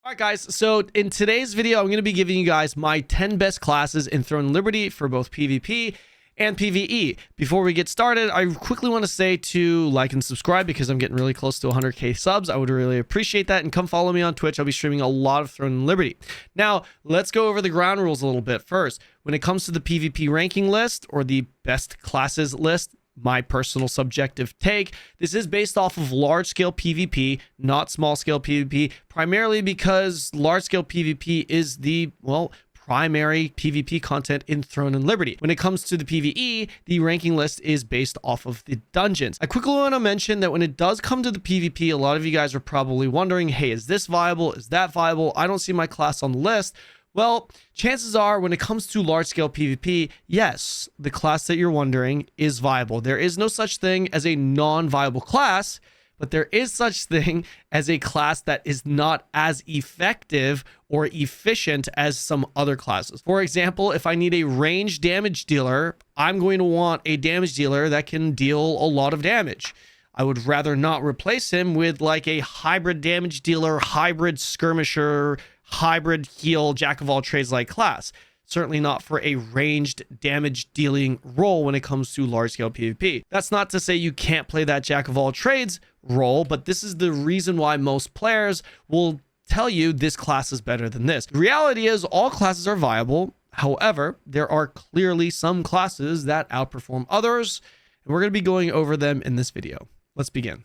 All right, guys, so in today's video, I'm going to be giving you guys my 10 best classes in Throne and Liberty for both PvP and PvE. Before we get started, I quickly want to say to like and subscribe because I'm getting really close to 100k subs. I would really appreciate that, and come follow me on Twitch. I'll be streaming a lot of Throne and Liberty. Now, let's go over the ground rules a little bit first. When it comes to the PvP ranking list or the best classes list, my personal subjective take, this is based off of large-scale PvP, not small-scale PvP, primarily because large-scale PvP is the, well, primary PvP content in Throne and Liberty. When it comes to the PvE, the ranking list is based off of the dungeons. I quickly want to mention that when it does come to the PvP, a lot of you guys are probably wondering, hey, is this viable? Is that viable? I don't see my class on the list. Well, chances are when it comes to large-scale PvP, yes, the class that you're wondering is viable. There is no such thing as a non-viable class, but there is such thing as a class that is not as effective or efficient as some other classes. For example, if I need a ranged damage dealer, I'm going to want a damage dealer that can deal a lot of damage. I would rather not replace him with like a hybrid damage dealer, hybrid skirmisher, hybrid heal, jack of all trades like class. Certainly not for a ranged damage dealing role when it comes to large scale PvP. That's not to say you can't play that jack of all trades role, but this is the reason why most players will tell you this class is better than this. The reality is all classes are viable. However, there are clearly some classes that outperform others, and we're going to be going over them in this video. Let's begin.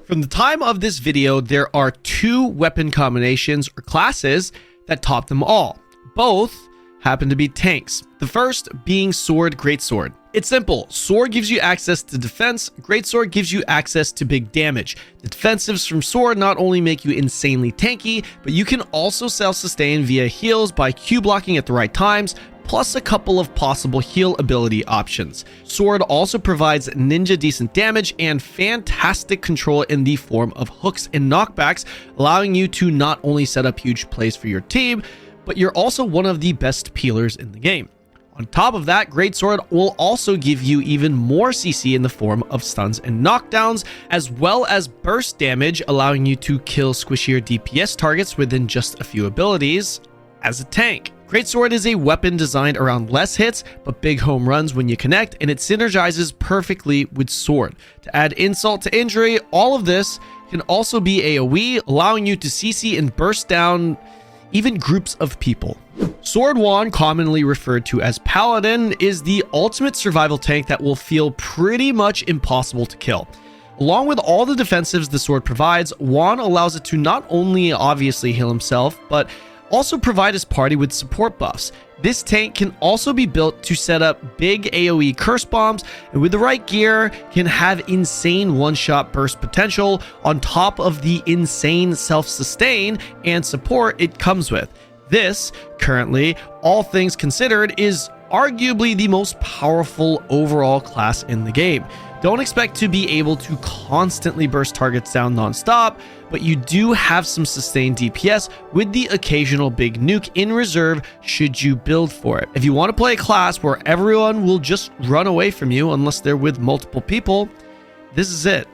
From the time of this video, there are two weapon combinations or classes that top them all. Both happen to be tanks. The first being Sword, Greatsword. It's simple. Sword gives you access to defense. Greatsword gives you access to big damage. The defensives from Sword not only make you insanely tanky, but you can also self-sustain via heals by Q blocking at the right times, plus a couple of possible heal ability options. Sword also provides ninja decent damage and fantastic control in the form of hooks and knockbacks, allowing you to not only set up huge plays for your team, but you're also one of the best peelers in the game. On top of that, Greatsword will also give you even more CC in the form of stuns and knockdowns, as well as burst damage, allowing you to kill squishier DPS targets within just a few abilities as a tank. Greatsword is a weapon designed around less hits, but big home runs when you connect, and it synergizes perfectly with Sword. To add insult to injury, all of this can also be AoE, allowing you to CC and burst down even groups of people. Sword Wand, commonly referred to as Paladin, is the ultimate survival tank that will feel pretty much impossible to kill. Along with all the defensives the sword provides, Wand allows it to not only obviously heal himself, but also provide his party with support buffs. This tank can also be built to set up big AoE curse bombs, and with the right gear can have insane one-shot burst potential on top of the insane self-sustain and support it comes with. This, currently, all things considered, is arguably the most powerful overall class in the game. Don't expect to be able to constantly burst targets down non-stop, but you do have some sustained DPS with the occasional big nuke in reserve should you build for it. If you want to play a class where everyone will just run away from you unless they're with multiple people, this is it.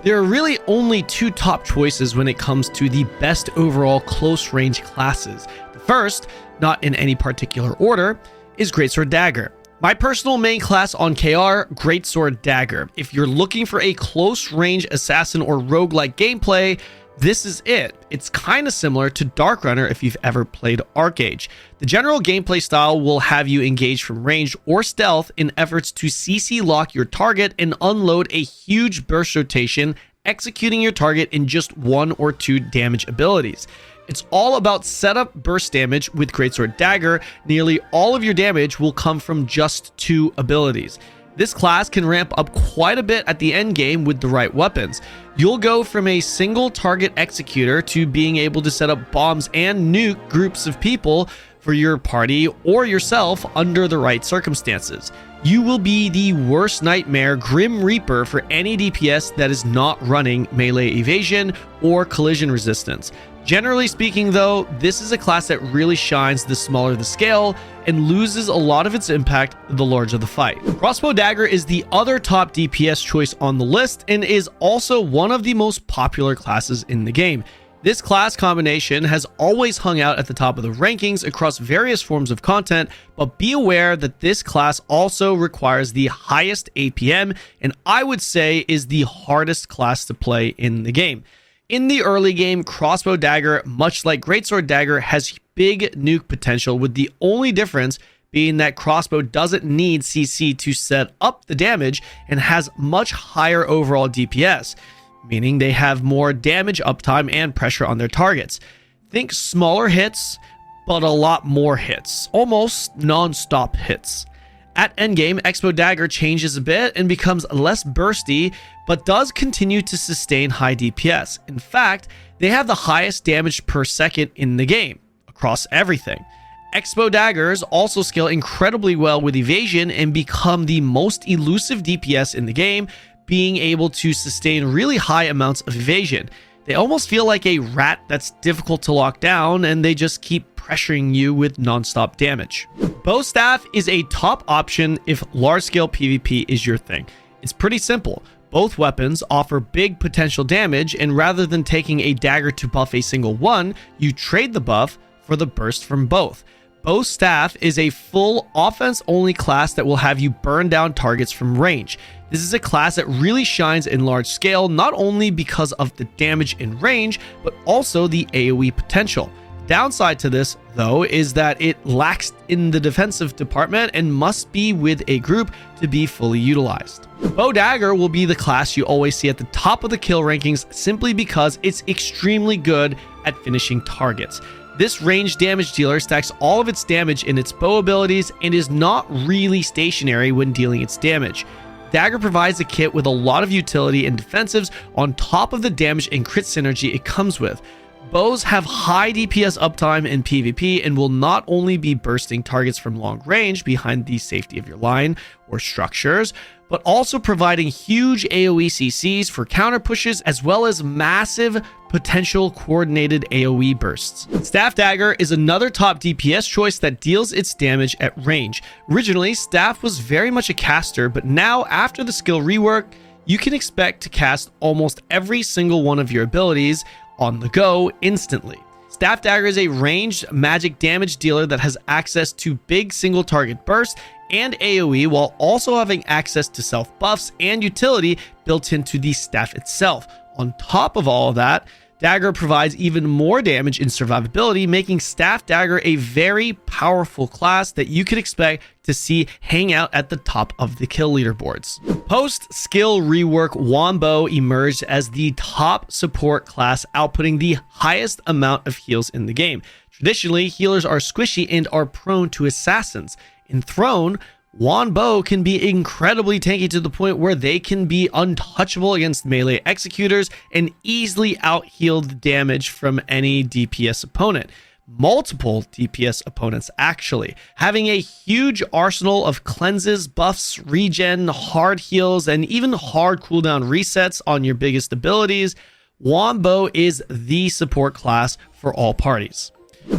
There are really only two top choices when it comes to the best overall close range classes. The first, not in any particular order, is Greatsword Dagger. My personal main class on KR, Greatsword Dagger. If you're looking for a close range assassin or roguelike gameplay, this is it. It's kind of similar to Dark Runner if you've ever played Arcage. The general gameplay style will have you engage from range or stealth in efforts to CC lock your target and unload a huge burst rotation, executing your target in just 1 or 2 damage abilities. It's all about setup burst damage with Greatsword Dagger. Nearly all of your damage will come from just 2 abilities. This class can ramp up quite a bit at the end game with the right weapons. You'll go from a single target executor to being able to set up bombs and nuke groups of people for your party or yourself under the right circumstances. You will be the worst nightmare Grim Reaper for any DPS that is not running melee evasion or collision resistance. Generally speaking though, this is a class that really shines the smaller the scale and loses a lot of its impact the larger the fight. Crossbow Dagger is the other top DPS choice on the list and is also one of the most popular classes in the game. This class combination has always hung out at the top of the rankings across various forms of content, but be aware that this class also requires the highest APM, and I would say is the hardest class to play in the game. In the early game, Crossbow Dagger, much like Greatsword Dagger, has big nuke potential, with the only difference being that Crossbow doesn't need CC to set up the damage and has much higher overall DPS, meaning they have more damage uptime and pressure on their targets. Think smaller hits, but a lot more hits, almost non-stop hits. At endgame, Expo Dagger changes a bit and becomes less bursty, but does continue to sustain high DPS. In fact, they have the highest damage per second in the game, across everything. Expo Daggers also scale incredibly well with evasion and become the most elusive DPS in the game, being able to sustain really high amounts of evasion. They almost feel like a rat that's difficult to lock down, and they just keep pressuring you with non-stop damage. Bow Staff is a top option if large-scale PvP is your thing. It's pretty simple. Both weapons offer big potential damage, and rather than taking a dagger to buff a single one, you trade the buff for the burst from both. Bow Staff is a full offense-only class that will have you burn down targets from range. This is a class that really shines in large scale, not only because of the damage in range, but also the AoE potential. Downside to this, though, is that it lacks in the defensive department and must be with a group to be fully utilized. Bow Dagger will be the class you always see at the top of the kill rankings simply because it's extremely good at finishing targets. This range damage dealer stacks all of its damage in its bow abilities and is not really stationary when dealing its damage. Dagger provides a kit with a lot of utility and defensives on top of the damage and crit synergy it comes with. Bows have high DPS uptime in PvP and will not only be bursting targets from long range behind the safety of your line or structures, but also providing huge AoE CCs for counter pushes, as well as massive potential coordinated AoE bursts. Staff Dagger is another top DPS choice that deals its damage at range. Originally, Staff was very much a caster, but now after the skill rework, you can expect to cast almost every single one of your abilities on the go instantly. Staff Dagger is a ranged magic damage dealer that has access to big single target bursts and AoE, while also having access to self buffs and utility built into the staff itself. On top of all of that, Dagger provides even more damage in survivability, making Staff Dagger a very powerful class that you could expect to see hang out at the top of the kill leaderboards. Post-skill rework, Wand Bow emerged as the top support class, outputting the highest amount of heals in the game. Traditionally, healers are squishy and are prone to assassins. In Throne, Wand Bow can be incredibly tanky to the point where they can be untouchable against melee executors and easily out-heal the damage from any DPS opponent. Multiple DPS opponents, actually. Having a huge arsenal of cleanses, buffs, regen, hard heals, and even hard cooldown resets on your biggest abilities, Wand Bow is the support class for all parties.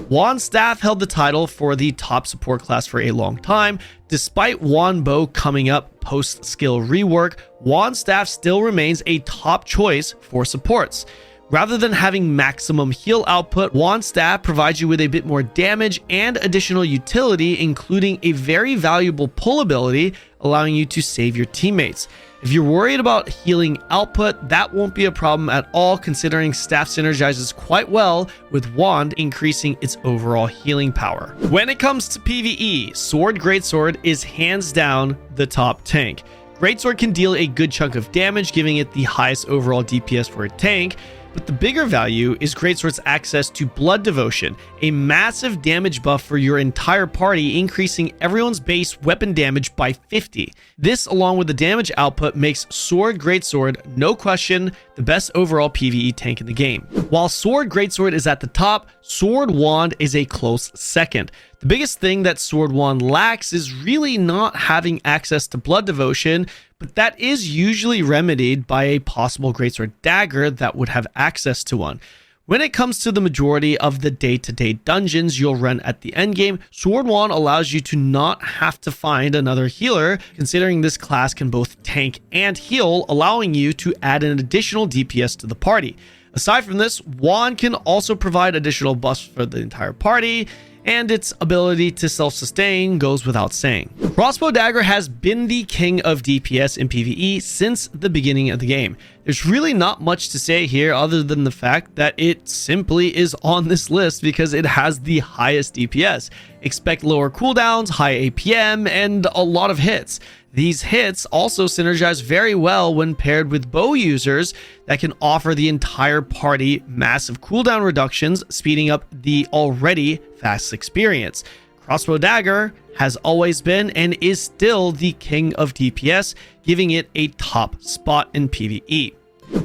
Wand Staff held the title for the top support class for a long time. Despite Wand Bow coming up post-skill rework, Wand Staff still remains a top choice for supports. Rather than having maximum heal output, Wand Staff provides you with a bit more damage and additional utility, including a very valuable pull ability, allowing you to save your teammates. If you're worried about healing output, that won't be a problem at all, considering Staff synergizes quite well with Wand, increasing its overall healing power. When it comes to PvE, Sword Greatsword is hands down the top tank. Greatsword can deal a good chunk of damage, giving it the highest overall DPS for a tank, but the bigger value is Greatsword's access to Blood Devotion, a massive damage buff for your entire party, increasing everyone's base weapon damage by 50. This, along with the damage output, makes Sword Greatsword, no question, the best overall PvE tank in the game. While Sword Greatsword is at the top, Sword Wand is a close second. The biggest thing that Sword Wand lacks is really not having access to Blood Devotion, but that is usually remedied by a possible Greatsword Dagger that would have access to one. When it comes to the majority of the day-to-day dungeons you'll run at the endgame, Sword Wand allows you to not have to find another healer, considering this class can both tank and heal, allowing you to add an additional DPS to the party. Aside from this, Wand can also provide additional buffs for the entire party, and its ability to self-sustain goes without saying. Crossbow Dagger has been the king of DPS in PvE since the beginning of the game. There's really not much to say here other than the fact that it simply is on this list because it has the highest DPS. Expect lower cooldowns, high APM, and a lot of hits. These hits also synergize very well when paired with bow users that can offer the entire party massive cooldown reductions, speeding up the already fast experience. Crossbow Dagger has always been and is still the king of DPS, giving it a top spot in PvE.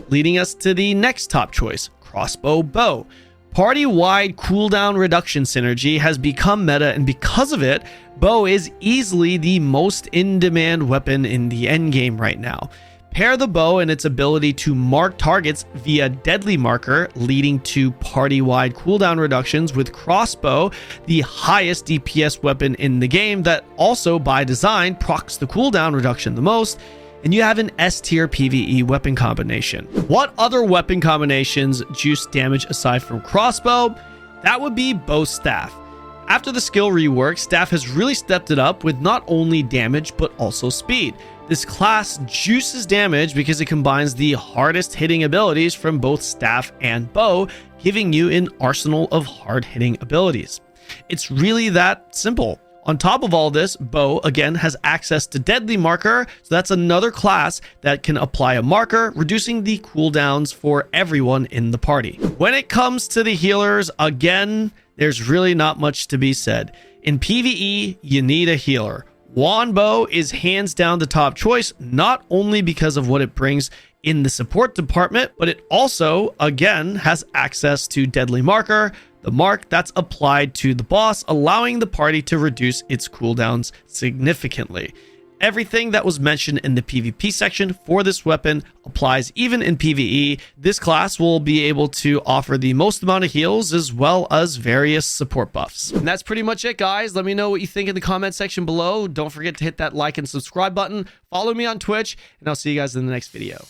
Leading us to the next top choice, Crossbow Bow. Party-wide cooldown reduction synergy has become meta, and because of it, Bow is easily the most in-demand weapon in the endgame right now. Pair the bow and its ability to mark targets via deadly marker, leading to party-wide cooldown reductions, with Crossbow, the highest DPS weapon in the game that also by design procs the cooldown reduction the most, and you have an S tier PvE weapon combination. What other weapon combinations juice damage aside from Crossbow? That would be Bow Staff. After the skill rework, Staff has really stepped it up with not only damage but also speed. This class juices damage because it combines the hardest hitting abilities from both Staff and Bow, giving you an arsenal of hard hitting abilities. It's really that simple. On top of all this, Bow again has access to Deadly Marker, so that's another class that can apply a marker, reducing the cooldowns for everyone in the party. When it comes to the healers, again, there's really not much to be said. In PvE, you need a healer. Wand Bow is hands down the top choice, not only because of what it brings in the support department, but it also, again, has access to Deadly Marker, the mark that's applied to the boss, allowing the party to reduce its cooldowns significantly. Everything that was mentioned in the PvP section for this weapon applies even in PvE. This class will be able to offer the most amount of heals as well as various support buffs. And that's pretty much it, guys. Let me know what you think in the comment section below. Don't forget to hit that like and subscribe button. Follow me on Twitch, and I'll see you guys in the next video.